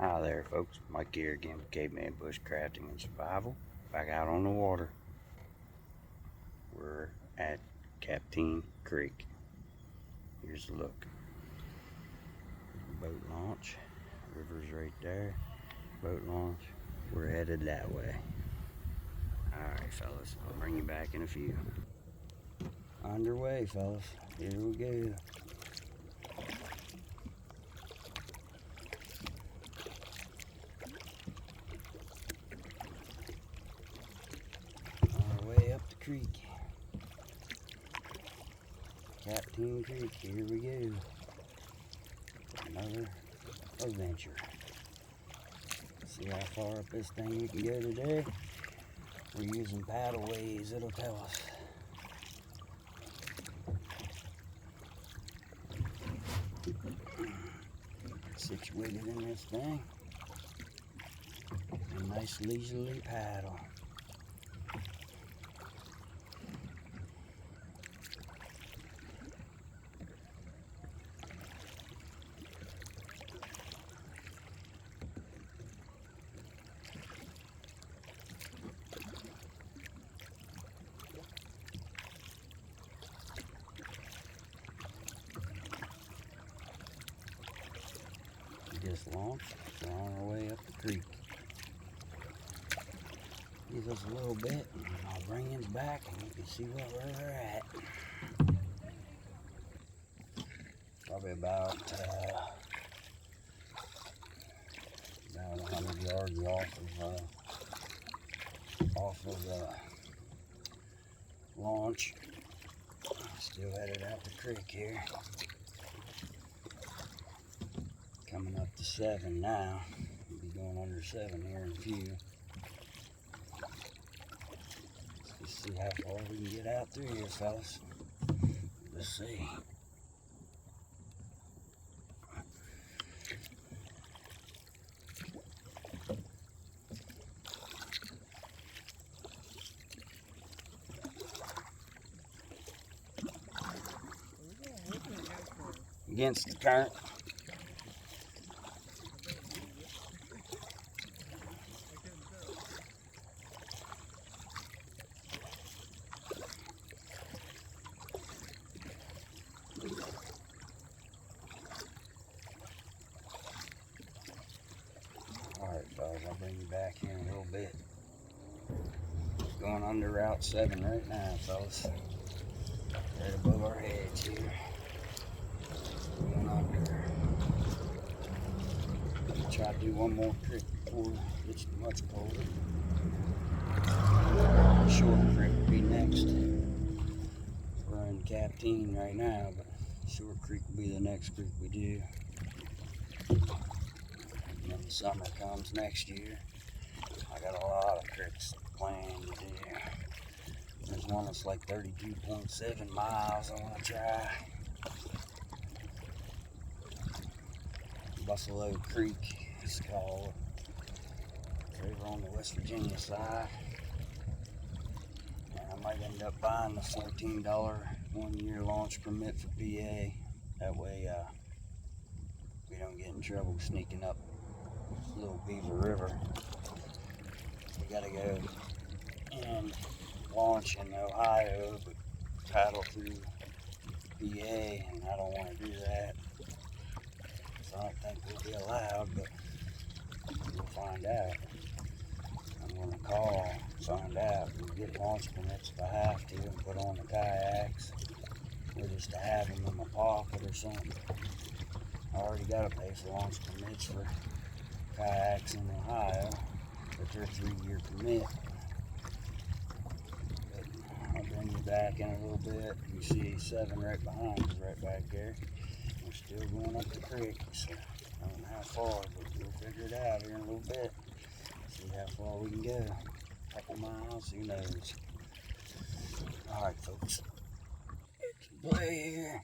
Hi there, folks. Mike here again with Caveman Bushcrafting and Survival. Back out on the water. We're at Kayaking Creek. Here's a look. Boat launch. River's right there. Boat launch. We're headed that way. Alright, fellas. I'll bring you back in a few. Underway, fellas. Here we go. Creek. Kayaking Creek, here we go. Another adventure. See how far up this thing we can go today. We're using paddleways, it'll tell us. Situated in this thing. A nice leisurely paddle. Just launched, we're on our way up the creek. Give us a little bit and I'll bring you back and you can see where we're at. Probably about 100 yards off of the launch. Still headed out the creek here. Coming up to 7 now. We'll be going under 7 here in a few. Let's see how far we can get out through here, fellas. Let's see. Against the current. Alright, fellas, I'll bring you back here in a little bit. Going under Route 7 right now, fellas. Right above our heads here. Going under. Try to do one more trick before it gets much colder. Short creek will be next. We're in Kayaking right now, but Short Creek will be the next creek we do. When the summer comes next year, I got a lot of creeks planned to do. There's one that's like 32.7 miles I want to try. Buffalo Creek, it's called. It's over on the West Virginia side. And I might end up buying the $14 one-year launch permit for PA. That way we don't get in trouble sneaking up Little Beaver River. We gotta go and launch in Ohio, but paddle through PA, and I don't want to do that. So I don't think we'll be allowed, but we'll find out. I'm gonna call, find out. We'll get launch permits if I have to, and put on the kayaks, or just to have them in my pocket or something. I already gotta pay for launch permits for kayaks in Ohio, but they're a 3-year permit. But I'll bring you back in a little bit. You see 7 right behind us, right back there. We're still going up the creek, so I don't know how far, but we'll figure it out here in a little bit. See how far we can go. A couple miles, who knows. Alright, folks. It's play here.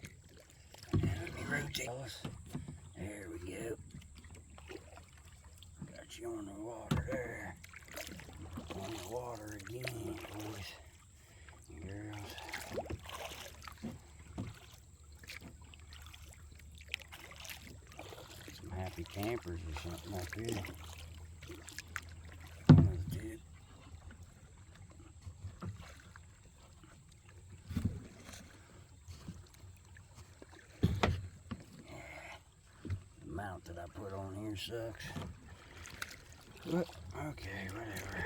And let me rotate us. There we go. Got you on the water there. On the water again, boys and girls. Some happy campers. campers or something up here. One of the two. The mount that I put on here sucks. But, okay, whatever.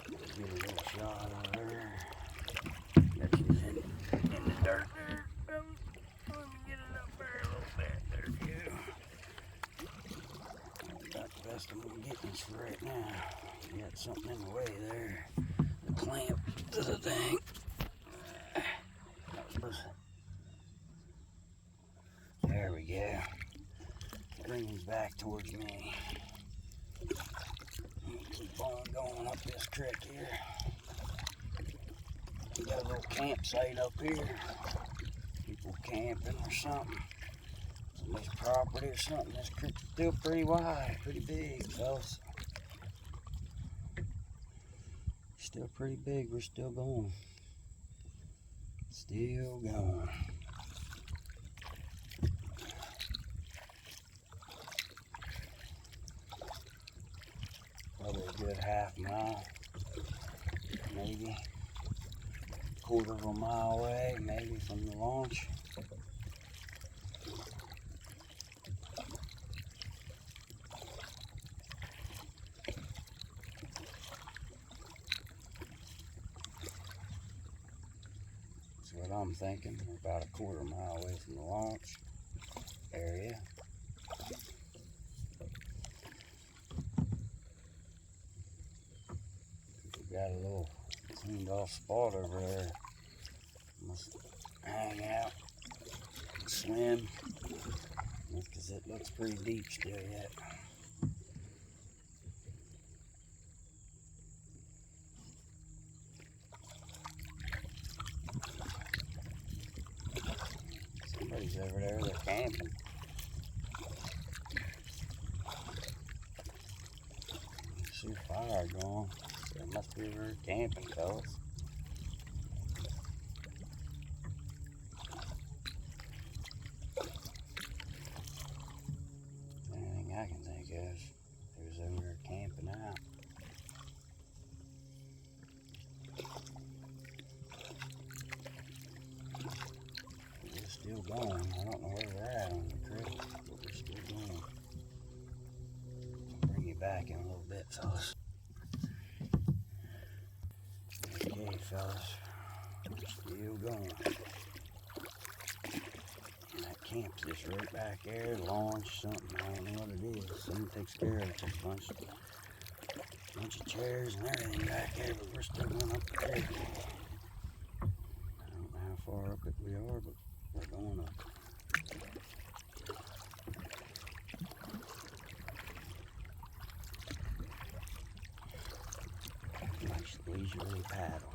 Get a little shot of her. That she's in the dirt there. Let me get it up there a little bit. There you go. I've got the best I'm going to get this for right now. Got something in the way there. The clamp to the thing. There we go. Brings back towards me. Keep on going up this creek here. We got a little campsite up here. People camping or something. Somebody's property or something. This creek's still pretty wide, pretty big, fellas. Still pretty big. We're still going. Still going. Probably a good half mile, maybe quarter of a mile away, maybe from the launch. That's what I'm thinking. We're about a quarter mile away from the launch area. Got a little cleaned off spot over there. Must hang out, swim, because it looks pretty deep still yet. Somebody's over there, they're camping. I see fire going. So it must be over camping, fellas. Anything I can think of, it was over there camping out. We're still going. I don't know where we're at on the creek, but we're still going. I'll bring you back in a little bit, fellas. Okay, fellas, we're still going. And that camp's just right back there, launch, something, I don't know what it is. Someone takes care of it, there's a bunch of chairs and everything back there, but we're still going up the creek. I don't know how far up it we are, but we're going up. Nice leisurely paddle.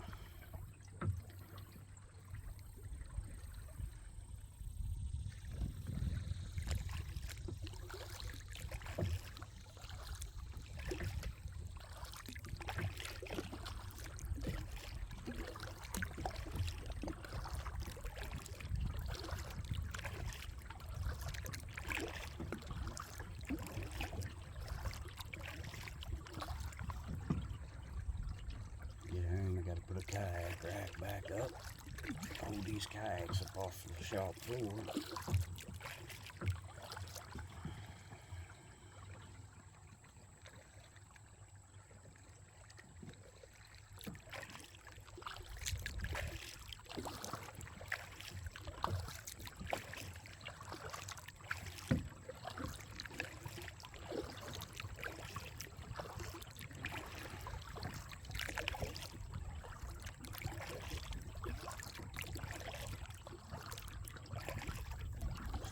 Put a kayak rack back up, hold these kayaks up off the shop floor.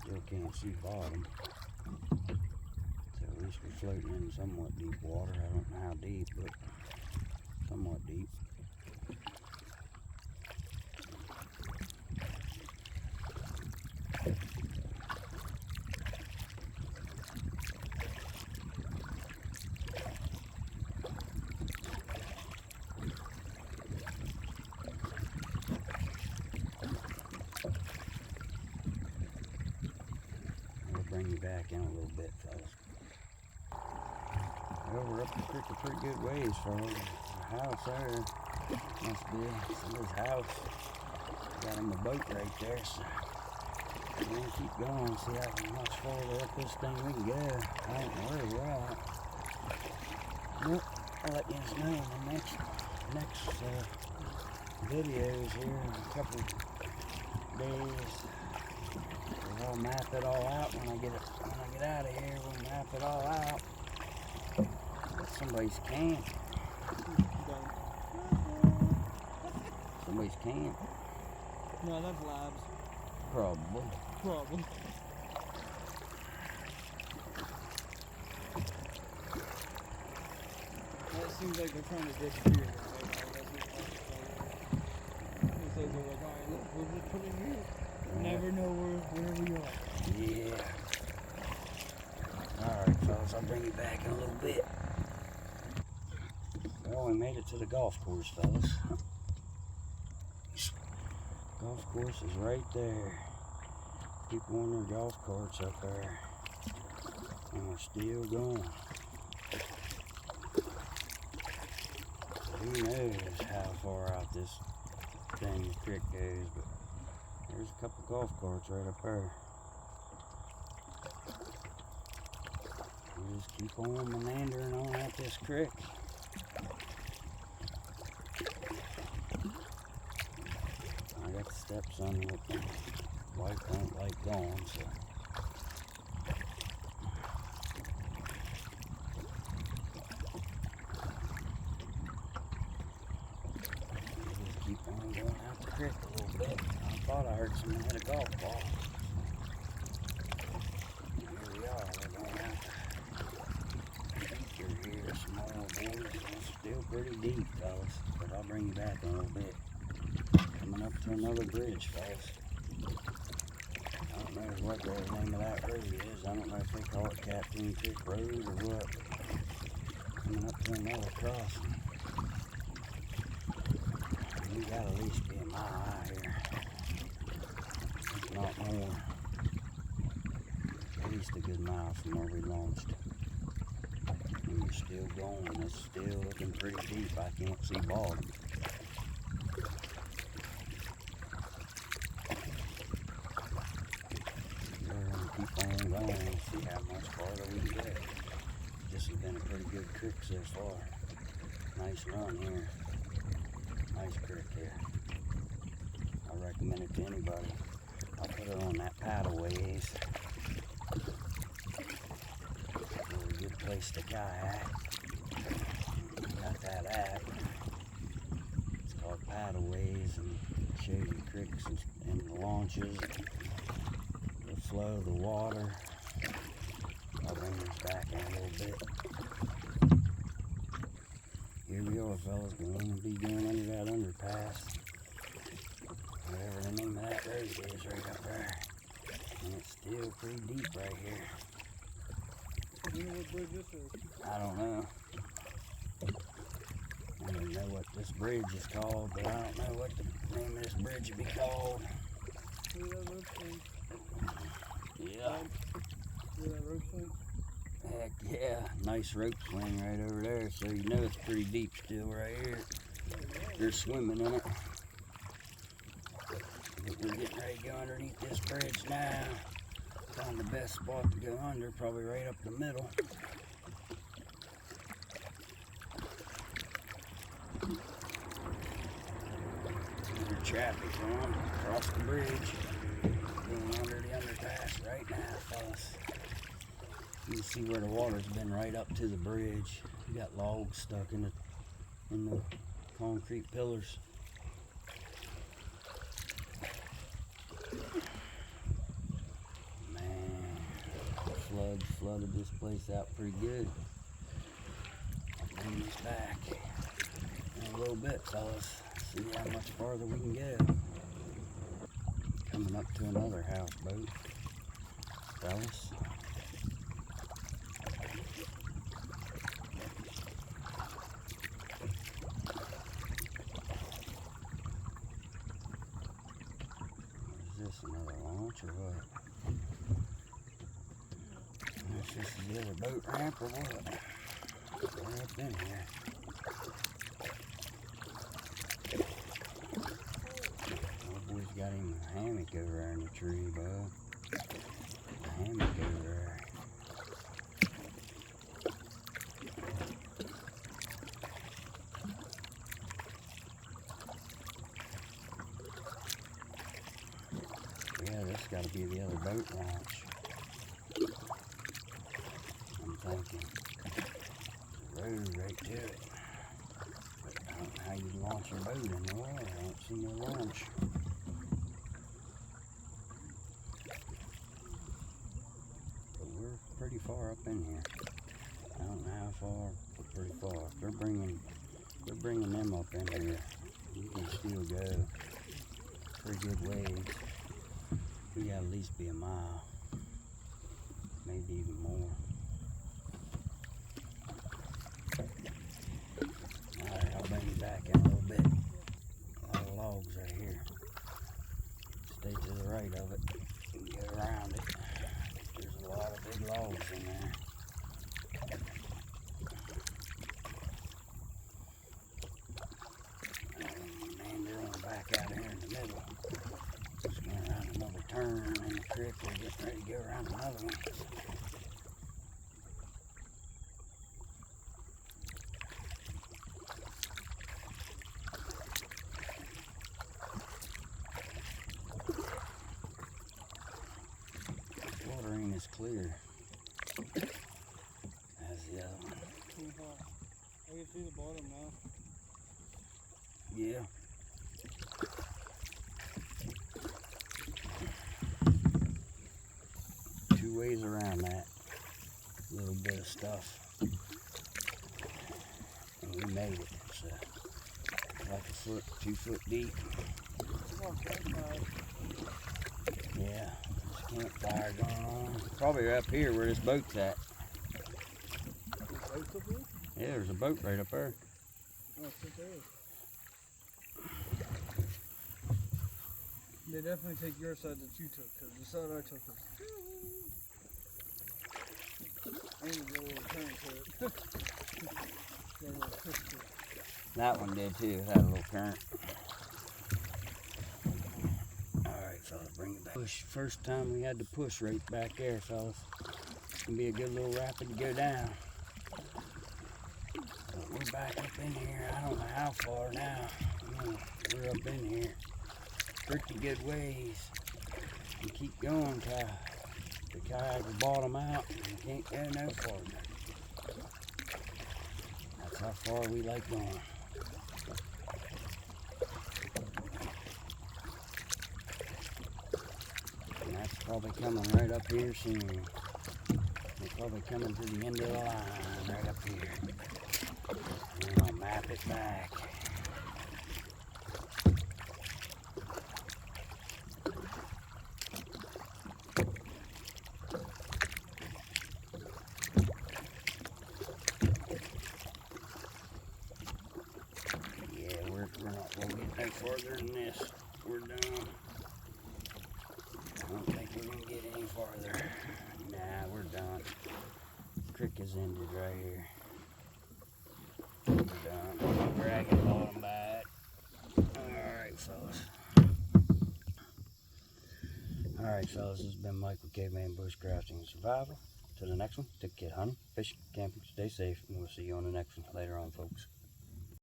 Still can't see bottom, so at least we're floating in somewhat deep water. I don't know how deep, but somewhat deep. Bring you back in a little bit, fellas. Well, we're up the creek a pretty good ways, fellas. The house there must be somebody's house. Got him a boat right there, so we're gonna keep going, see how much farther up this thing we can go. I don't know where we're at. But I'll let you know in the next videos here in a couple days. I'll map it all out when I get out of here. We'll map it all out. Somebody's camp. Somebody's camp. No, that's labs. Probably. That seems like they're trying to ditch deer. It says they're like, alright, look, we'll just put it here. Never know where we are. Yeah. Alright, fellas, I'll bring you back in a little bit. Well, we made it to the golf course, fellas. Golf course is right there. People on their golf carts up there. And we're still going. Who knows how far out this creek goes, but there's a couple golf carts right up there. We just keep on meandering on out this creek. I got the steps on it. Wife don't like going, so. We just keep on going out the creek a little bit. I thought I heard someone hit a golf ball. Here we are, we're going out the here, small boards. It's still pretty deep, fellas, but I'll bring you back in a little bit. Coming up to another bridge, fellas. I don't know what the name of that road is. I don't know if they call it Captain Creek Road or what. Coming up to another crossing. We got at least be a mile out here. If not more. At least a good mile from where we launched. And we're still going. It's still looking pretty deep. I can't see bottom. Keep on going and see how much farther we can get. This has been a pretty good creek so far. Nice run here. Nice creek here. I recommend it to anybody. I'll put it on that paddleways. Really good place to kayak. Got that app. It's called Paddleways, and it shows you creeks and launches. Flow the water. I'll bring this back in a little bit. Here we are, fellas. We're going to be going under that underpass. Whatever the name of that road is right up there. And it's still pretty deep right here. You know what bridge this is? I don't know. I don't know what this bridge is called, but I don't know what the name of this bridge would be called. Yeah. See that rope swing? Heck yeah, nice rope swing right over there, so you know it's pretty deep still right here. They're swimming in it. But we're getting ready to go underneath this bridge now. Found the best spot to go under, probably right up the middle. There's traffic going across the bridge. Going under the underpass right now, fellas. You can see where the water's been right up to the bridge. You got logs stuck in the concrete pillars. Man, the flooded this place out pretty good. I'll bring this back in a little bit, fellas. See how much farther we can go. Coming up to another houseboat, fellas. What is this, another launch or what? This is the other boat ramp or what? We're up in here. Old boy's got him a hammock over there in the tree, bud. A hammock over there. Yeah, this got to be the other boat launch. I'm thinking. There's a road right to it. But I don't know how you launch a boat in the water. I don't see no launch. But we're pretty far up in here. I don't know how far, but pretty far. They're bringing them up in here. You can still go pretty good ways. We gotta at least be a mile, maybe even more. Alright, I'll bring you back in a little bit. A lot of logs right here. Stay to the right of it and get around it. There's a lot of big logs in there. Man, they're on back out here in the middle. Just going around another turn in the creek. We're getting ready to go around another one. Water ain't as clear as the other one. I can see the bottom now. Yeah. Two ways around that little bit of stuff. And we made it. It's like a foot, 2 foot deep. Yeah, there's a campfire going on. Probably up here where this boat's at. Boats up here? Yeah, there's a boat right up there. Oh, it's right there. They definitely take your side that you took, because the side I took was... I need to get a little turn to it. Get a little twist to it. That one did too, it had a little current. Alright fellas, bring it back. Push, first time we had to push right back there, fellas. It's gonna be a good little rapid to go down. But we're back up in here, I don't know how far now. We're up in here. Pretty good ways. We keep going till the kayak will bottom out and we can't go no farther. That's how far we like going. And that's probably coming right up here soon. We're probably coming to the end of the line right up here. And I'll map it back. We'll get no further than this. We're done. I don't think we're gonna get any farther. Nah, we're done. Creek is ended right here. We're done. Dragging bottom back. Alright, fellas. Alright, fellas, this has been Mike with Caveman Bushcrafting and Survival. To the next one, take care hunting, fishing, camping, stay safe, and we'll see you on the next one later on, folks.